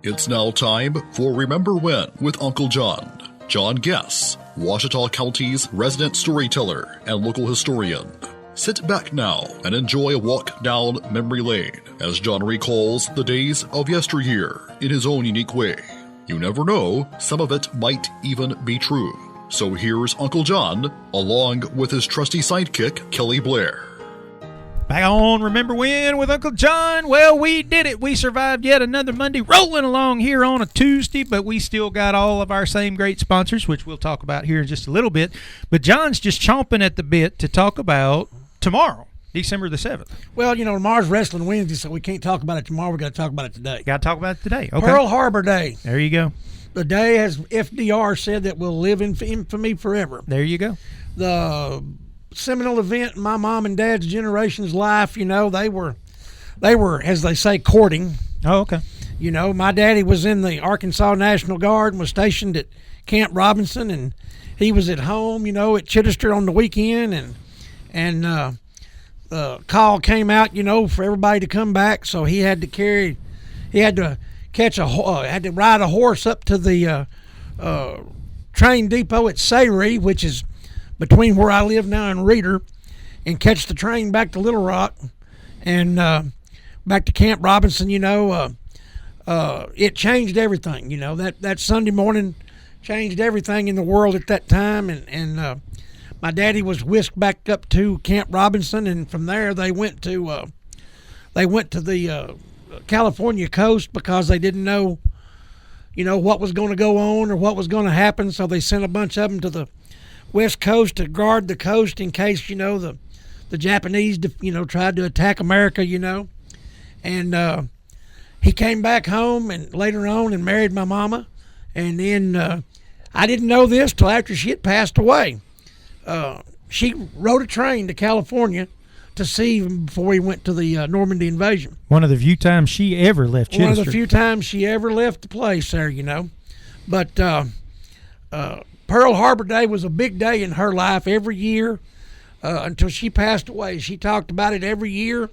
It's now time for Remember When with Uncle John. John Guess, Ouachita County's resident storyteller and local historian. Sit back now and enjoy a walk down memory lane as John recalls the days of yesteryear in his own unique way. You never know, some of it might even be true. So here's Uncle John, along with his trusty sidekick, Kelly Blair. Back on Remember When with Uncle John. Well, we did it. We survived yet another Monday, rolling along here on a Tuesday, but we still got all of our same great sponsors, which we'll talk about here in just a little bit. But John's just chomping at the bit to talk about tomorrow, December the 7th. Well, tomorrow's Wrestling Wednesday, so we can't talk about it tomorrow. We've got to talk about it today. Got to talk about it today. Okay. Pearl Harbor Day. There you go. The day, as FDR said, that will live in infamy forever. There you go. The seminal event in my mom and dad's generation's life, they were, as they say, courting. Oh, okay. My daddy was in the Arkansas National Guard and was stationed at Camp Robinson, and he was at home, at Chittister on the weekend, and the call came out, for everybody to come back, so he had to ride a horse up to the train depot at Sayre, which is between where I live now and Reeder, and catch the train back to Little Rock and back to Camp Robinson. It changed everything. That Sunday morning changed everything in the world at that time, and my daddy was whisked back up to Camp Robinson, and from there they went to the California coast because they didn't know what was going to go on or what was going to happen, so they sent a bunch of them to the West Coast to guard the coast in case the Japanese tried to attack America, and he came back home and later on and married my mama, and then I didn't know this till after she had passed away. She rode a train to California to see him before he went to the Normandy invasion. One of the few times she ever left Chittister. One of the few times she ever left the place there, But Pearl Harbor Day was a big day in her life every year until she passed away. She talked about it every year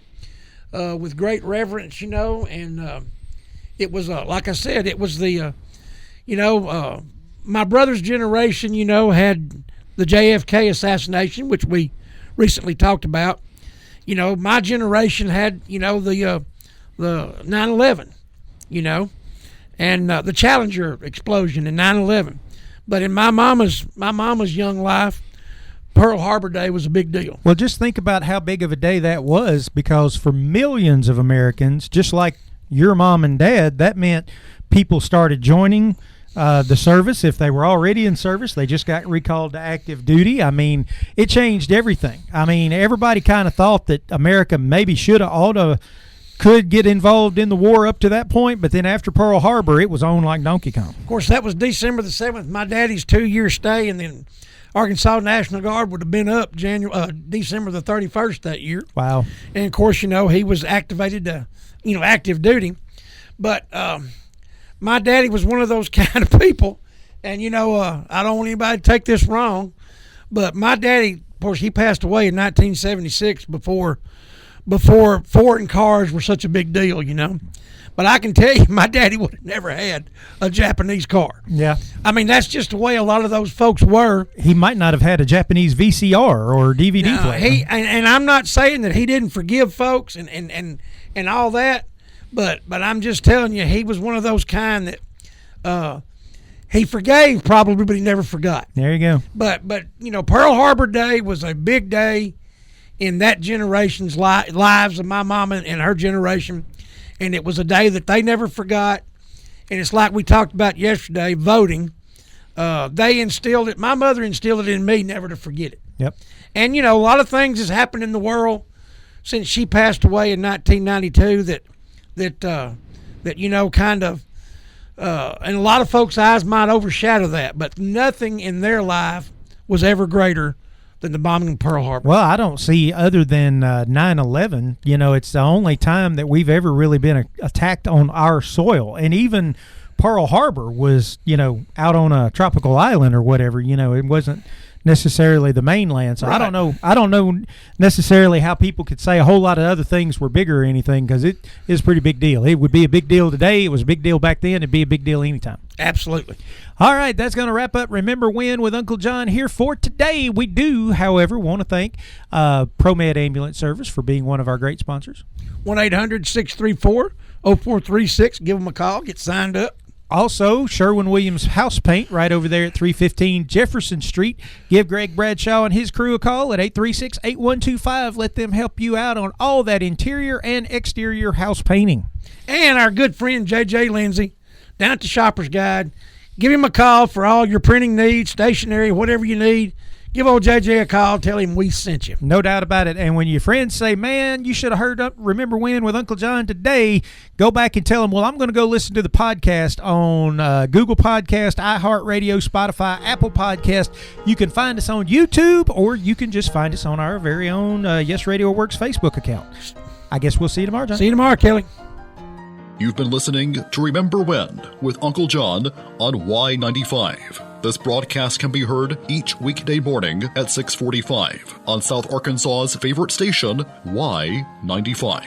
with great reverence, and it was, like I said, it was the, my brother's generation, had the JFK assassination, which we recently talked about. My generation had, the 9/11, and the Challenger explosion in 9/11. But in my mama's young life, Pearl Harbor Day was a big deal. Well, just think about how big of a day that was, because for millions of Americans, just like your mom and dad, that meant people started joining the service. If they were already in service, they just got recalled to active duty. I mean, it changed everything. I mean, everybody kind of thought that America maybe could get involved in the war up to that point, but then after Pearl Harbor, it was on like Donkey Kong. Of course, that was December the 7th, my daddy's 2-year stay, and then Arkansas National Guard would have been up December the 31st that year. Wow. And, of course, he was activated to, active duty. But my daddy was one of those kind of people, and, I don't want anybody to take this wrong, but my daddy, of course, he passed away in 1976 before foreign cars were such a big deal, But I can tell you, my daddy would have never had a Japanese car. Yeah. I mean, that's just the way a lot of those folks were. He might not have had a Japanese VCR or DVD player. And I'm not saying that he didn't forgive folks and all that, but I'm just telling you, he was one of those kind that he forgave probably, but he never forgot. There you go. But Pearl Harbor Day was a big day in that generation's lives of my mama and her generation, and it was a day that they never forgot. And it's like we talked about yesterday, voting. They instilled it. My mother instilled it in me never to forget it. Yep. And a lot of things has happened in the world since she passed away in 1992 that kind of and a lot of folks' eyes might overshadow that, but nothing in their life was ever greater than the bombing of Pearl Harbor. Well, I don't see, other than 9/11, it's the only time that we've ever really been attacked on our soil. And even Pearl Harbor was, out on a tropical island or whatever. It wasn't necessarily the mainland. So Right. I don't know necessarily how people could say a whole lot of other things were bigger or anything, because it is a pretty big deal. It would be a big deal today. It was a big deal back then. It'd be a big deal anytime. Absolutely. All right, that's going to wrap up Remember When with Uncle John here for today. We do, however, want to thank ProMed Ambulance Service for being one of our great sponsors. 1-800-634-0436. Give them a call. Get signed up. Also, Sherwin-Williams House Paint right over there at 315 Jefferson Street. Give Greg Bradshaw and his crew a call at 836-8125. Let them help you out on all that interior and exterior house painting. And our good friend J.J. Lindsay down at the Shopper's Guide. Give him a call for all your printing needs, stationery, whatever you need. Give old JJ a call. Tell him we sent you. No doubt about it. And when your friends say, man, you should have heard Remember When with Uncle John today, go back and tell them, well, I'm going to go listen to the podcast on Google Podcast, iHeartRadio, Spotify, Apple Podcast. You can find us on YouTube, or you can just find us on our very own Yes Radio Works Facebook account. I guess we'll see you tomorrow, John. See you tomorrow, Kelly. You've been listening to Remember When with Uncle John on Y95. This broadcast can be heard each weekday morning at 6:45 on South Arkansas's favorite station, Y95.